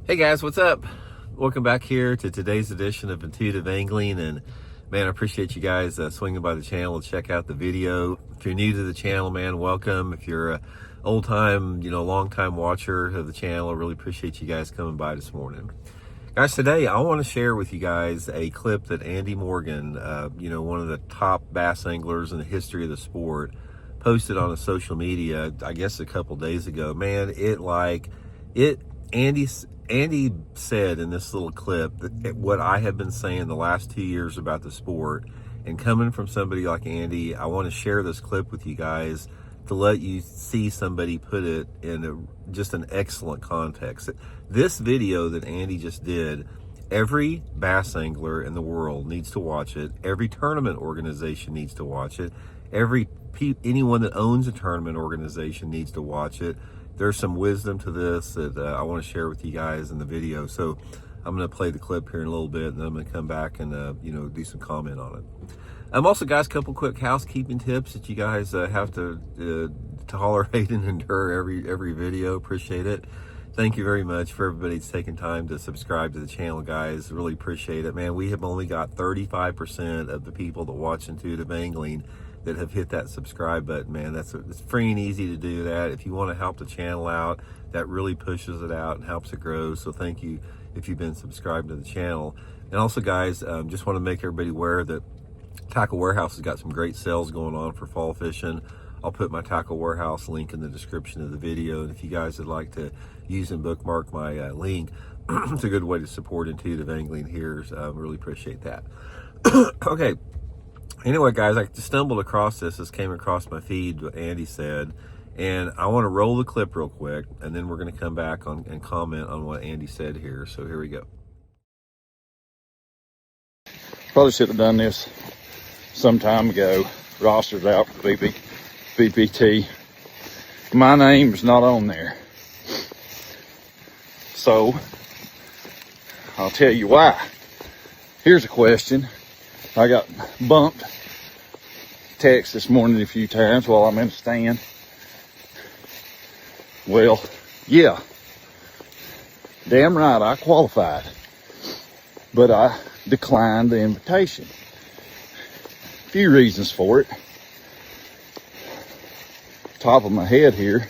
Hey guys, what's up? Welcome back here to today's edition of Intuitive Angling. And man, I appreciate you guys swinging by the channel to check out the video. If you're new to the channel, man, welcome. If you're a old time, long time watcher of the channel, I really appreciate you guys coming by this morning. Guys, today I want to share with you guys a clip that Andy Morgan, one of the top bass anglers in the history of the sport, posted on his social media, I guess a couple days ago. Man, Andy said in this little clip that what I have been saying the last 2 years about the sport, and coming from somebody like Andy, I want to share this clip with you guys to let you see somebody put it in just an excellent context. This video that Andy just did, every bass angler in the world needs to watch it. Every tournament organization needs to watch it. Anyone that owns a tournament organization needs to watch it. There's some wisdom to this that I want to share with you guys in the video. So I'm going to play the clip here in a little bit, and then I'm going to come back and do some comment on it. Also, guys, a couple quick housekeeping tips that you guys have to tolerate and endure every video. Appreciate it. Thank you very much for everybody that's taking time to subscribe to the channel, guys. Really appreciate it, man. We have only got 35% of the people that watch Intuitive Angling that have hit that subscribe button, man. It's free and easy to do that. If you want to help the channel out, that really pushes it out and helps it grow. So thank you if you've been subscribed to the channel. And also, guys, just want to make everybody aware that Tackle Warehouse has got some great sales going on for fall fishing. I'll put my Tackle Warehouse link in the description of the video. And if you guys would like to use and bookmark my link, it's a good way to support Intuitive Angling here. So I really appreciate that. Okay. Anyway, guys, I just stumbled across this. This came across my feed, what Andy said. And I want to roll the clip real quick, and then we're going to come back on and comment on what Andy said here. So here we go. Probably should have done this some time ago. Roster's out for BPT. My name's not on there. So, I'll tell you why. Here's a question. I got bumped text this morning a few times while I'm in the stand. Well, yeah, damn right I qualified, but I declined the invitation. A few reasons for it. Top of my head here,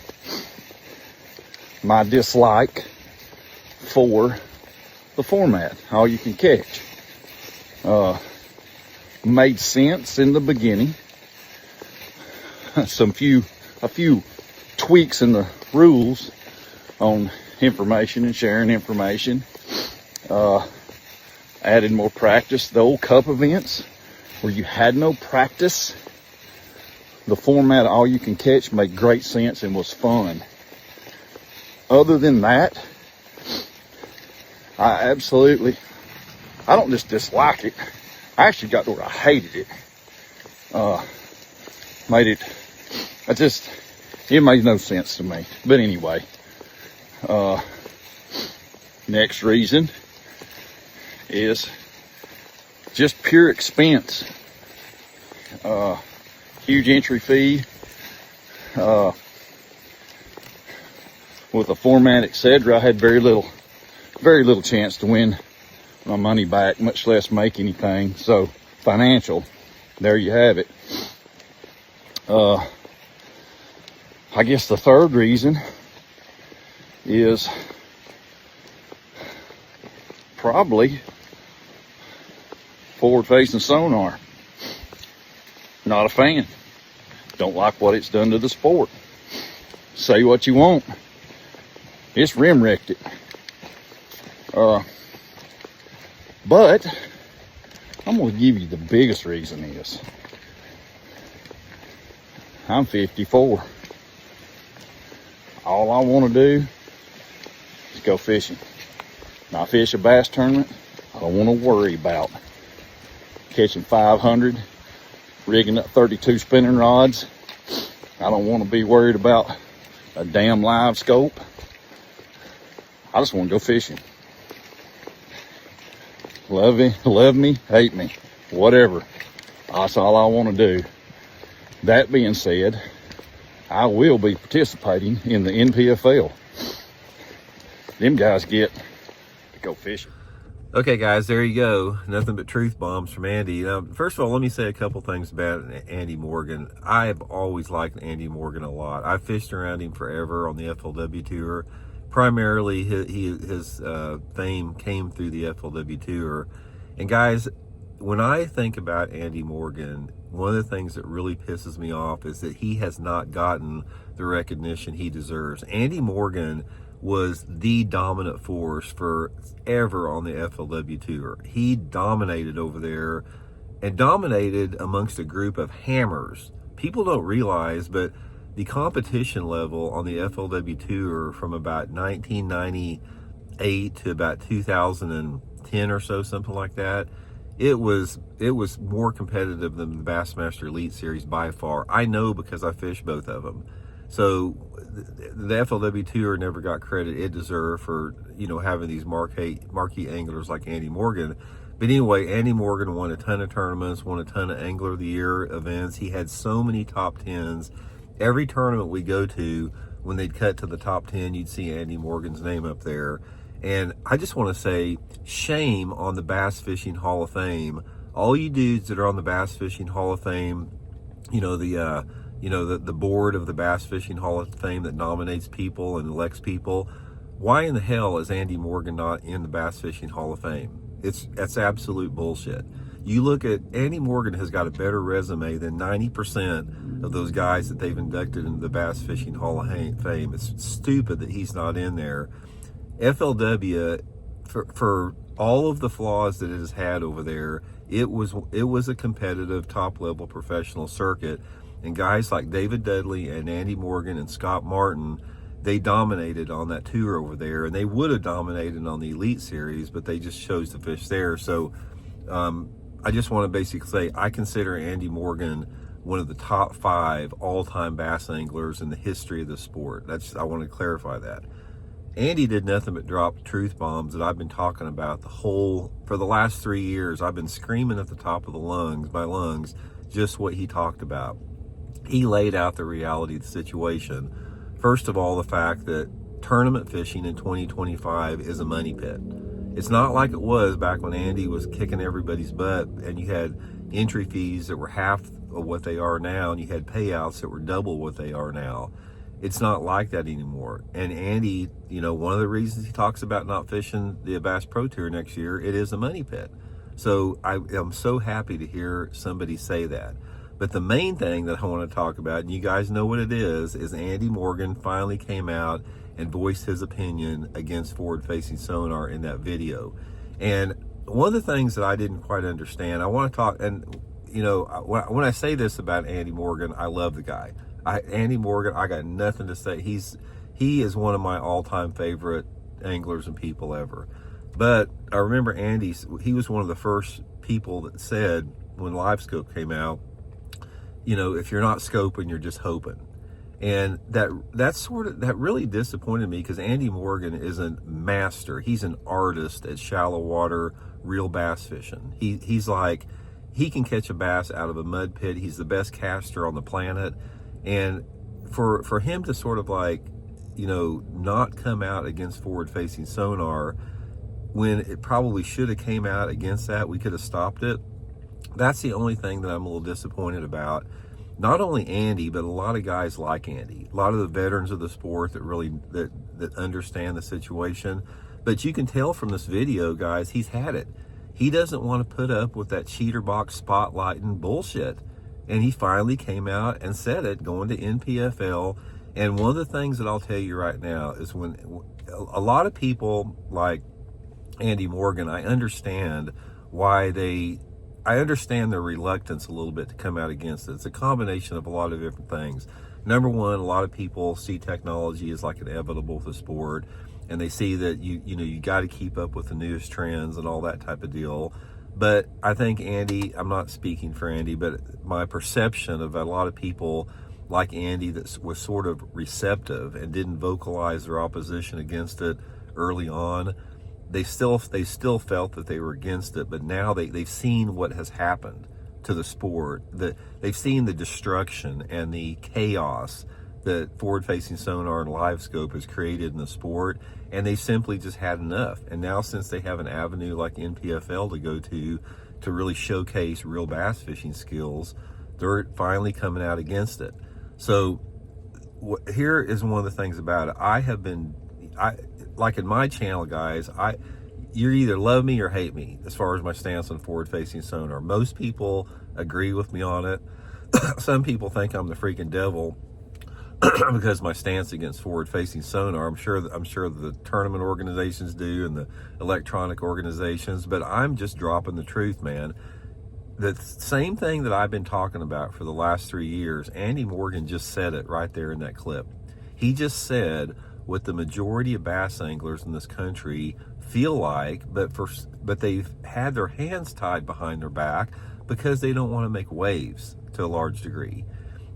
my dislike for the format, all you can catch. Made sense in the beginning. A few tweaks in the rules on information and sharing information. Added more practice. The old cup events where you had no practice, the format all you can catch made great sense and was fun. Other than that, I don't just dislike it. I actually got to where I hated it. It made no sense to me. But anyway, next reason is just pure expense. Huge entry fee, with the format, etc. I had very little chance to win my money back, much less make anything. So financial, there you have it. I guess the third reason is probably forward facing sonar. Not a fan. Don't like what it's done to the sport. Say what you want. It's rim wrecked it. But I'm going to give you the biggest reason is I'm 54. All I want to do is go fishing. Now, I fish a bass tournament. I don't want to worry about catching 500, rigging up 32 spinning rods. I don't want to be worried about a damn live scope. I just want to go fishing. Love me, hate me, whatever. That's all I want to do. That being said, I will be participating in the NPFL. Them guys get go fishing. Okay, guys, there you go. Nothing but truth bombs from Andy. Now, first of all, let me say a couple things about Andy Morgan. I have always liked Andy Morgan a lot. I fished around him forever on the FLW Tour. Primarily, his fame came through the FLW Tour. And guys, when I think about Andy Morgan, one of the things that really pisses me off is that he has not gotten the recognition he deserves. Andy Morgan was the dominant force forever on the FLW Tour. He dominated over there and dominated amongst a group of hammers. People don't realize, but the competition level on the FLW Tour from about 1998 to about 2010 or so, something like that, it was more competitive than the Bassmaster Elite Series by far. I know because I fished both of them. So the FLW Tour never got credit it deserved for, you know, having these marquee anglers like Andy Morgan. But anyway, Andy Morgan won a ton of tournaments, won a ton of Angler of the Year events. He had so many top tens. Every tournament we go to, when they'd cut to the top 10, you'd see Andy Morgan's name up there. And I just want to say, shame on the Bass Fishing Hall of Fame. All you dudes that are on the Bass Fishing Hall of Fame, the board of the Bass Fishing Hall of Fame that nominates people and elects people, why in the hell is Andy Morgan not in the Bass Fishing Hall of Fame? That's absolute bullshit. You look at Andy Morgan has got a better resume than 90% of those guys that they've inducted into the Bass Fishing Hall of Fame. It's stupid that he's not in there. FLW, for all of the flaws that it has had over there, it was a competitive top-level professional circuit. And guys like David Dudley and Andy Morgan and Scott Martin, they dominated on that tour over there, and they would have dominated on the Elite Series, but they just chose to fish there. So I just want to basically say I consider Andy Morgan one of the top 5 all-time bass anglers in the history of the sport. I want to clarify that. Andy did nothing but drop truth bombs that I've been talking about for the last 3 years. I've been screaming at the top of my lungs, just what he talked about. He laid out the reality of the situation. First of all, the fact that tournament fishing in 2025 is a money pit. It's not like it was back when Andy was kicking everybody's butt and you had entry fees that were half of what they are now and you had payouts that were double what they are now. It's not like that anymore. And Andy, one of the reasons he talks about not fishing the Bass Pro Tour next year, it is a money pit. So I'm so happy to hear somebody say that. But the main thing that I want to talk about, and you guys know what it is Andy Morgan finally came out and voiced his opinion against forward-facing sonar in that video. And one of the things that I didn't quite understand, I want to talk, and when I say this about Andy Morgan, I love the guy. Andy Morgan, I got nothing to say. He is one of my all-time favorite anglers and people ever. But I remember Andy, he was one of the first people that said when LiveScope came out, if you're not scoping, you're just hoping. And that really disappointed me because Andy Morgan is a master. He's an artist at shallow water, real bass fishing. He's like, he can catch a bass out of a mud pit. He's the best caster on the planet. And for him to sort of not come out against forward-facing sonar when it probably should have came out against that, we could have stopped it. That's the only thing that I'm a little disappointed about. Not only Andy, but a lot of guys like Andy, a lot of the veterans of the sport that understand the situation. But you can tell from this video, guys, he's had it. He doesn't want to put up with that cheater box spotlighting bullshit. And he finally came out and said it, going to NPFL. And one of the things that I'll tell you right now is when a lot of people like Andy Morgan, I understand their reluctance a little bit to come out against it. It's a combination of a lot of different things. Number one, a lot of people see technology as like inevitable to sport, and they see that you got to keep up with the newest trends and all that type of deal. But I think Andy, I'm not speaking for Andy, but my perception of a lot of people like Andy that was sort of receptive and didn't vocalize their opposition against it early on, they still felt that they were against it, but now they've seen what has happened to the sport. They've seen the destruction and the chaos that forward-facing sonar and live scope has created in the sport, and they simply just had enough. And now, since they have an avenue like NPFL to go to really showcase real bass fishing skills, they're finally coming out against it. So here is one of the things about it. Like in my channel, guys, you either love me or hate me as far as my stance on forward-facing sonar. Most people agree with me on it. Some people think I'm the freaking devil because my stance against forward-facing sonar. I'm sure the tournament organizations do and the electronic organizations, but I'm just dropping the truth, man. The same thing that I've been talking about for the last 3 years, Andy Morgan just said it right there in that clip. He just said what the majority of bass anglers in this country feel like, but they've had their hands tied behind their back because they don't want to make waves to a large degree.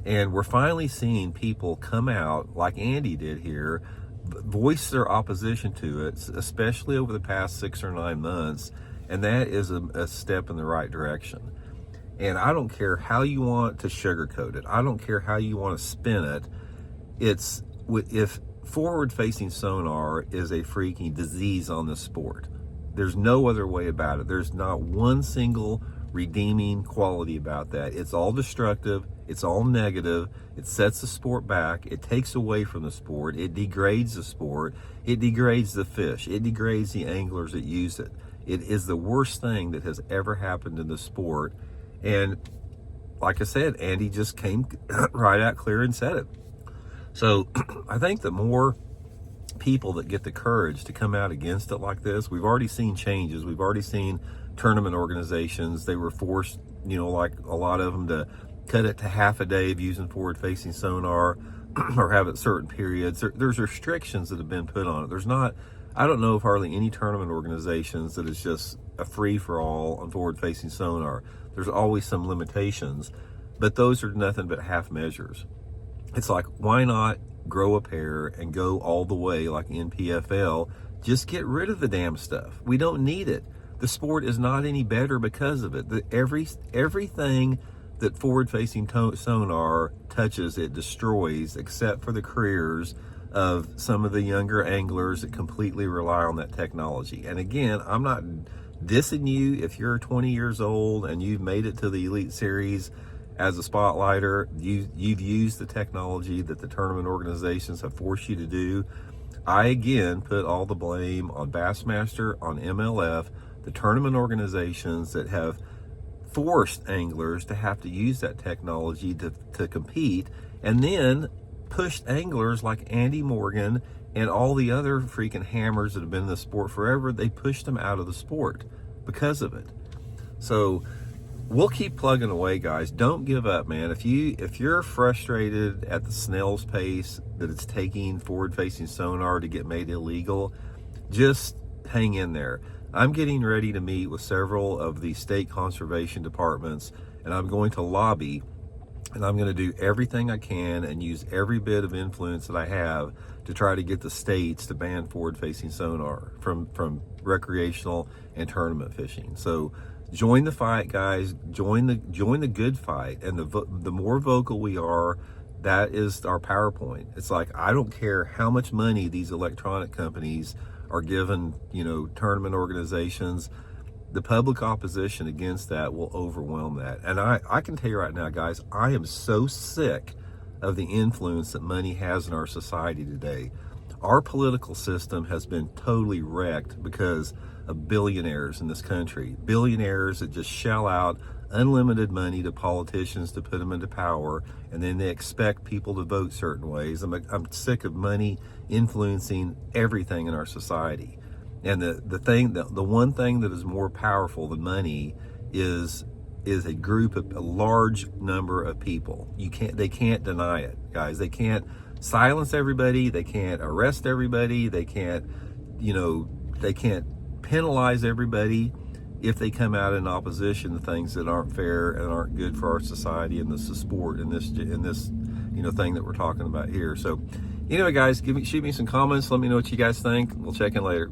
And we're finally seeing people come out, like Andy did here, voice their opposition to it, especially over the past 6 or 9 months, and that is a step in the right direction. And I don't care how you want to sugarcoat it. I don't care how you want to spin it. If forward-facing sonar is a freaking disease on this sport, there's no other way about it. There's not one single redeeming quality about that. It's all destructive. It's all negative. It sets the sport back. It takes away from the sport. It degrades the sport. It degrades the fish. It degrades the anglers that use it. It is the worst thing that has ever happened in the sport. And like I said, Andy just came right out clear and said it. So I think the more people that get the courage to come out against it like this, we've already seen changes. We've already seen tournament organizations, they were forced, like a lot of them, to cut it to half a day of using forward-facing sonar or have it certain periods. There's restrictions that have been put on it. I don't know of hardly any tournament organizations that is just a free-for-all on forward-facing sonar. There's always some limitations, but those are nothing but half measures. It's like, why not grow a pair and go all the way like NPFL? Just get rid of the damn stuff. We don't need it. The sport is not any better because of it. Everything that forward-facing sonar touches, it destroys, except for the careers of some of the younger anglers that completely rely on that technology. And again, I'm not dissing you if you're 20 years old and you've made it to the Elite Series as a spotlighter. You've used the technology that the tournament organizations have forced you to do. I, again, put all the blame on Bassmaster, on MLF, the tournament organizations that have forced anglers to have to use that technology to compete, and then pushed anglers like Andy Morgan and all the other freaking hammers that have been in the sport forever. They pushed them out of the sport because of it. So we'll keep plugging away, guys. Don't give up, man. If you're frustrated at the snail's pace that it's taking forward-facing sonar to get made illegal, just hang in there. I'm getting ready to meet with several of the state conservation departments, and I'm going to lobby, and I'm going to do everything I can and use every bit of influence that I have to try to get the states to ban forward-facing sonar from recreational and tournament fishing. So join the fight, guys. Join the good fight. And the more vocal we are, that is our PowerPoint. It's like, I don't care how much money these electronic companies are giving, tournament organizations. The public opposition against that will overwhelm that. And I can tell you right now, guys, I am so sick of the influence that money has in our society today. Our political system has been totally wrecked because of billionaires in this country. Billionaires that just shell out unlimited money to politicians to put them into power, and then they expect people to vote certain ways. I'm sick of money influencing everything in our society. And the one thing that is more powerful than money is a large number of people. They can't deny it, guys. They can't silence everybody. They can't arrest everybody. They can't penalize everybody if they come out in opposition to things that aren't fair and aren't good for our society and this sport and this thing that we're talking about here. So anyway, guys, shoot me some comments. Let me know what you guys think. We'll check in later.